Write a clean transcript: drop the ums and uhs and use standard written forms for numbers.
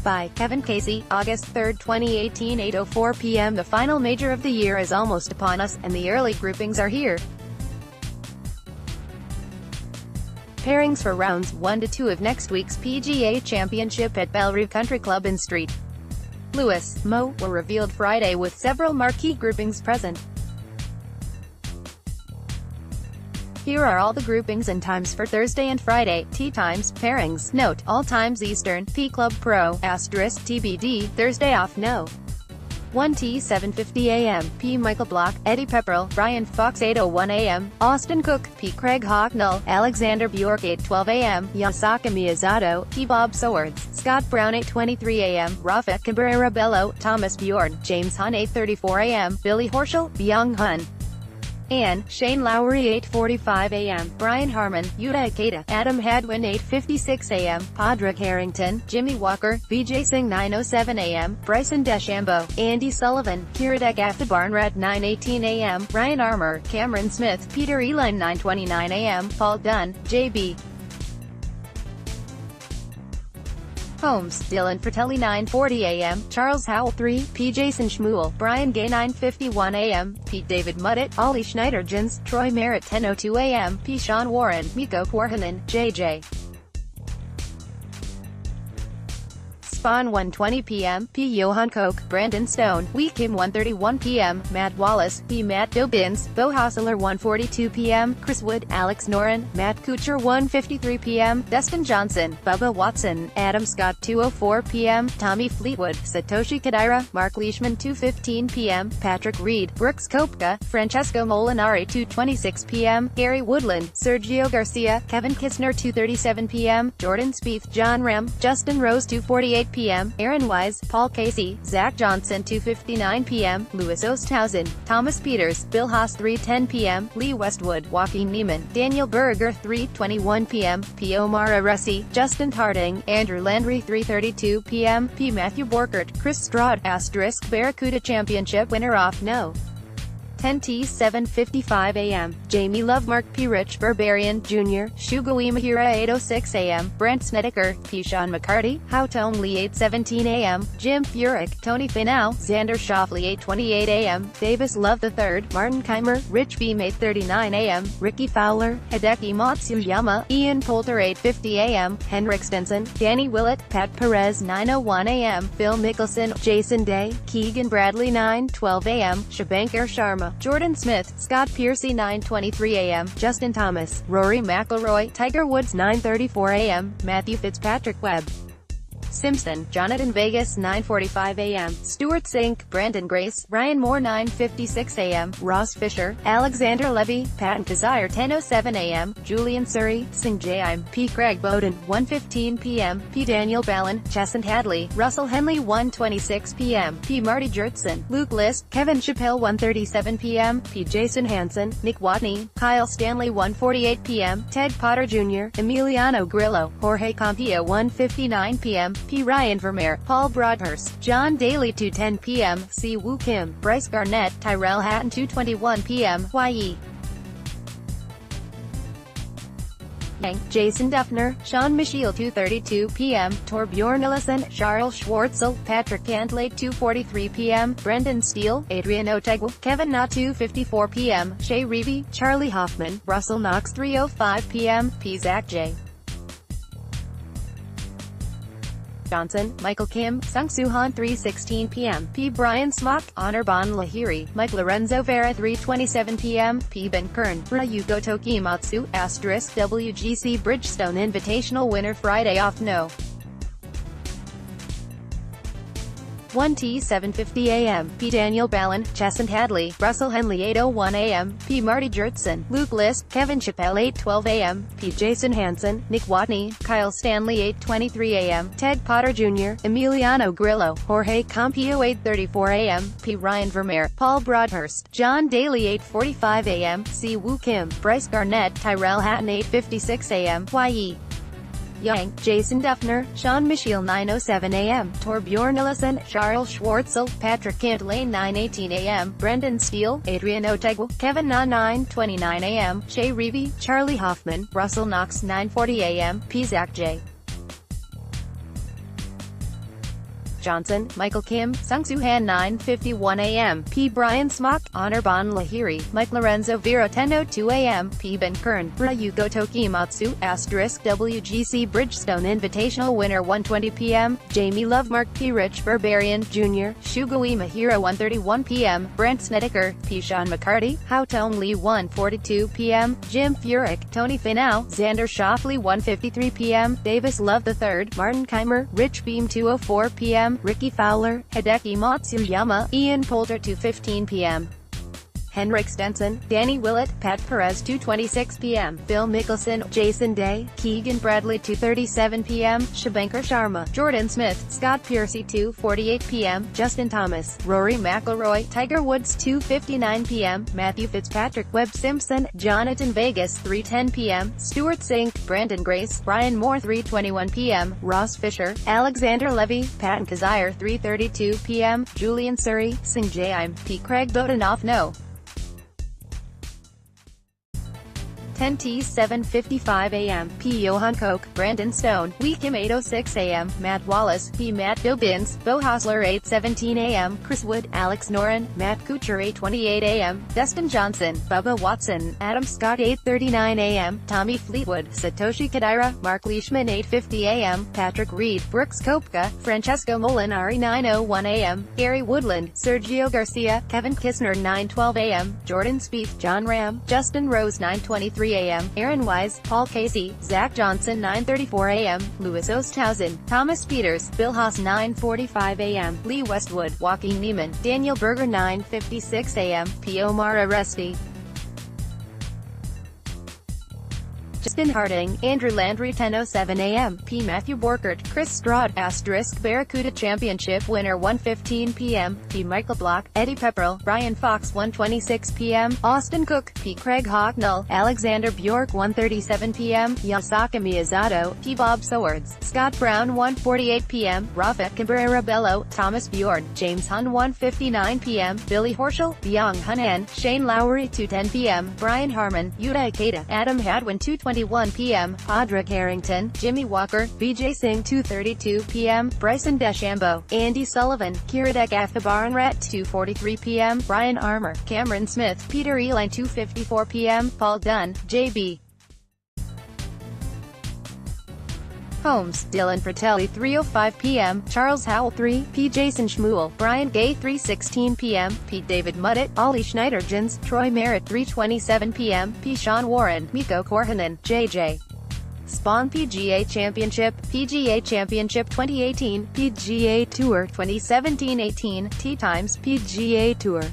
by Kevin Casey, August 3, 2018, 8:04 p.m. The final major of the year is almost upon us, and the early groupings are here. Pairings for rounds 1 to 2 of next week's PGA Championship at Bellerive Country Club in St. Louis, Mo, were revealed Friday with several marquee groupings present. Here are all the groupings and times for Thursday and Friday. Tee times, pairings, note, all times Eastern, P Club Pro, *, TBD, Thursday off no. 1T 7:50 a.m., P Michael Block, Eddie Pepperell, Brian Fox 8:01 a.m., Austin Cook, P Craig Hocknull, Alexander Bjork 8:12 a.m., Yasaka Miyazato, P Bob Swords, Scott Brown 8:23 a.m., Rafa Cabrera Bello, Thomas Bjorn, James Hun 8:34 a.m., Billy Horschel, Byung Hun and Shane Lowry 8:45 a.m., Brian Harmon, Yuta Ikeda, Adam Hadwin 8:56 a.m., Padraig Harrington, Jimmy Walker, Vijay Singh 9:07 a.m., Bryson DeChambeau, Andy Sullivan, Kiradech After Barnrat 9:18 a.m., Ryan Armour, Cameron Smith, Peter Eline 9:29 a.m., Paul Dunn, J.B. Holmes, Dylan Fratelli 9:40 a.m., Charles Howell 3, P. Jason Schmuel, Brian Gay 9:51 a.m., P. David Muddett, Ollie Schneiderjans, Troy Merritt 10:02 a.m., P. Sean Warren, Mikko Korhonen, J.J. Spawn 1:20 p.m., P. Johan Koch, Brandon Stone, Wee Kim 1:31 p.m., Matt Wallace, P. Matt Dobbins, Bo Hossler 1:42 p.m., Chris Wood, Alex Noren, Matt Kuchar 1:53 p.m., Dustin Johnson, Bubba Watson, Adam Scott 2:04 p.m., Tommy Fleetwood, Satoshi Kodaira, Mark Leishman 2:15 p.m., Patrick Reed, Brooks Koepka, Francesco Molinari 2:26 p.m., Gary Woodland, Sergio Garcia, Kevin Kisner 2:37 p.m., Jordan Spieth, John Ram, Justin Rose 2:48 p.m., Aaron Wise, Paul Casey, Zach Johnson 2:59 p.m., Louis Oosthuizen, Thomas Peters, Bill Haas 3:10 p.m., Lee Westwood, Joaquin Niemann, Daniel Berger 3:21 p.m., P. Omar Aresi, Justin Harding, Andrew Landry 3:32 p.m., P. Matthew Borkert, Chris Stroud, * Barracuda Championship winner off no. 10T 7:55 a.m., Jamie Love, Mark P. Rich Barbarian, Jr., Shugo Imahira 8:06 a.m., Brent Snedeker, P. Sean McCarty, Hao Tong Lee 8:17 a.m., Jim Furyk, Tony Finau, Xander Schauffele 8:28 a.m., Davis Love III, Martin Keimer, Rich Beam 8:39 a.m., Ricky Fowler, Hideki Matsuyama, Ian Poulter 8:50 a.m., Henrik Stenson, Danny Willett, Pat Perez 9:01 a.m., Phil Mickelson, Jason Day, Keegan Bradley 9:12 a.m., Shabankar Sharma, Jordan Smith, Scott Piercy 9:23 a.m., Justin Thomas, Rory McIlroy, Tiger Woods 9:34 a.m., Matthew Fitzpatrick Webb Simpson, Jonathan Vegas 9:45 a.m., Stuart Sink, Brandon Grace, Ryan Moore 9:56 a.m., Ross Fisher, Alexander Levy, Patton Kizzire 10:07 a.m., Julian Surrey, Sing Jaim, P. Craig Bowden 1:15 p.m., P. Daniel Ballin, Chesson Hadley, Russell Henley 1:26 p.m., P. Marty Jurtson, Luke List, Kevin Chappell 1:37 p.m., P. Jason Hansen, Nick Watney, Kyle Stanley 1:48 p.m., Ted Potter Jr., Emiliano Grillo, Jorge Campillo 1:59 p.m., P. Ryan Vermeer, Paul Broadhurst, John Daly 2:10 p.m., Si Woo Kim, Bryce Garnett, Tyrell Hatton 2:21 p.m., Yi Yang, Jason Duffner, Sean Michiel 2:32 p.m., Torbjorn Ellison, Charles Schwartzel, Patrick Cantlay 2:43 p.m., Brendan Steele, Adrian Otegwu, Kevin Na 2:54 p.m., Shea Reevy, Charlie Hoffman, Russell Knox 3:05 p.m., P. Zach J. Johnson, Michael Kim, Sung Soo Han 3:16 p.m., P. Brian Smock, Anirban Lahiri, Mike Lorenzo Vera 3:27 p.m., P. Ben Kern, Ryugo Tokimatsu, * WGC Bridgestone Invitational winner Friday off no. 1T 7:50 a.m., P. Daniel Ballin, Chesson Hadley, Russell Henley 8:01 a.m., P. Marty Jurtson, Luke List, Kevin Chappell 8:12 a.m., P. Jason Hansen, Nick Watney, Kyle Stanley 8:23 a.m., Ted Potter Jr., Emiliano Grillo, Jorge Campillo 8:34 a.m., P. Ryan Vermeer, Paul Broadhurst, John Daly 8:45 a.m., Si Woo Kim, Bryce Garnett, Tyrell Hatton 8:56 a.m., Yi Yang, Jason Duffner, Sean Michiel 9:07 a.m., Torbjorn Ellison, Charles Schwartzel, Patrick Cantlay 9:18 a.m., Brendan Steele, Adrian Otegwu, Kevin Na 9:29 a.m., Shea Reevy, Charlie Hoffman, Russell Knox 9:40 a.m., P. Zach J. Johnson, Michael Kim, Sung-Soo Han 9:51 a.m. P. Brian Smock, Anirban Lahiri, Mike Lorenzo Vera 10:02 a.m. P. Ben Kern, Ryugo Tokimatsu, WGC Bridgestone Invitational winner 1:20 p.m. Jamie Love Mark P. Rich Barbarian, Jr., Shugui Mahira 1:31 p.m. Brant Snedeker, P. Sean McCarty, Hao Tong Lee 1:42 p.m. Jim Furyk, Tony Finau, Xander Schauffele 1:53 p.m. Davis Love III, Martin Keimer, Rich Beam 2:04 p.m. Ricky Fowler, Hideki Matsuyama, Ian Poulter 2:15 p.m. Henrik Stenson, Danny Willett, Pat Perez 2:26 p.m. Phil Mickelson, Jason Day, Keegan Bradley 2:37 p.m. Shubhankar Sharma, Jordan Smith, Scott Piercy 2:48 p.m. Justin Thomas, Rory McIlroy, Tiger Woods 2:59 p.m. Matthew Fitzpatrick, Webb Simpson, Jonathan Vegas 3:10 p.m. Stuart Sink, Brandon Grace, Brian Moore 3:21 p.m. Ross Fisher, Alexander Levy, Patton Kizzire 3:32 p.m. Julian Surrey, Sing Jaim, P. Craig Bodenoff No. 10T 7:55 a.m. P. Johan Koch, Brandon Stone, Weekim 8:06 a.m. Matt Wallace, P. Matt Dobbins, Bo Hosler 8:17 a.m. Chris Wood, Alex Noren, Matt Kuchar 8:28 a.m. Dustin Johnson, Bubba Watson, Adam Scott 8:39 a.m. Tommy Fleetwood, Satoshi Kodaira, Mark Leishman 8:50 a.m. Patrick Reed, Brooks Koepka, Francesco Molinari 9:01 a.m. Gary Woodland, Sergio Garcia, Kevin Kisner 9:12 a.m. Jordan Spieth, John Ram, Justin Rose 9:23 a.m. Aaron Wise, Paul Casey, Zach Johnson 9:34 a.m. Louis Oosthuizen, Thomas Peters, Bill Haas 9:45 a.m. Lee Westwood, Joaquin Niemann, Daniel Berger 9:56 a.m. P. Omar Aresti, Justin Harding, Andrew Landry 10:07 a.m. P. Matthew Borkert, Chris Stroud, Barracuda Championship winner 1:15 p.m. P. Michael Block, Eddie Pepperell, Brian Fox 1:26 p.m. Austin Cook, P. Craig Hocknull, Alexander Bjork 1:37 p.m. Yasaka Miyazato, P. Bob Swords, Scott Brown 1:48 p.m. Rafael Cabrera Bello, Thomas Bjorn, James Hun 1:59 p.m. Billy Horschel, Byung Hun An, Shane Lowry 2:10 p.m. Brian Harmon, Yuta Ikeda, Adam Hadwin 2:21 p.m. Padraig Harrington, Jimmy Walker, BJ Singh 2:32 p.m. Bryson DeChambeau, Andy Sullivan, Kiradek Athabaranrat 2:43 p.m. Brian Armour, Cameron Smith, Peter Eline 2:54 p.m. Paul Dunn, J.B. Holmes, Dylan Fratelli 3:05 p.m. Charles Howell 3, P. Jason Schmuel, Brian Gay 3:16 p.m. P. David Muddett, Ollie Schneiderjans, Troy Merritt 3:27 p.m. P. Sean Warren, Mikko Korhonen, J.J. Spawn PGA Championship, PGA Championship 2018, PGA Tour 2017-18, Tee Times PGA Tour.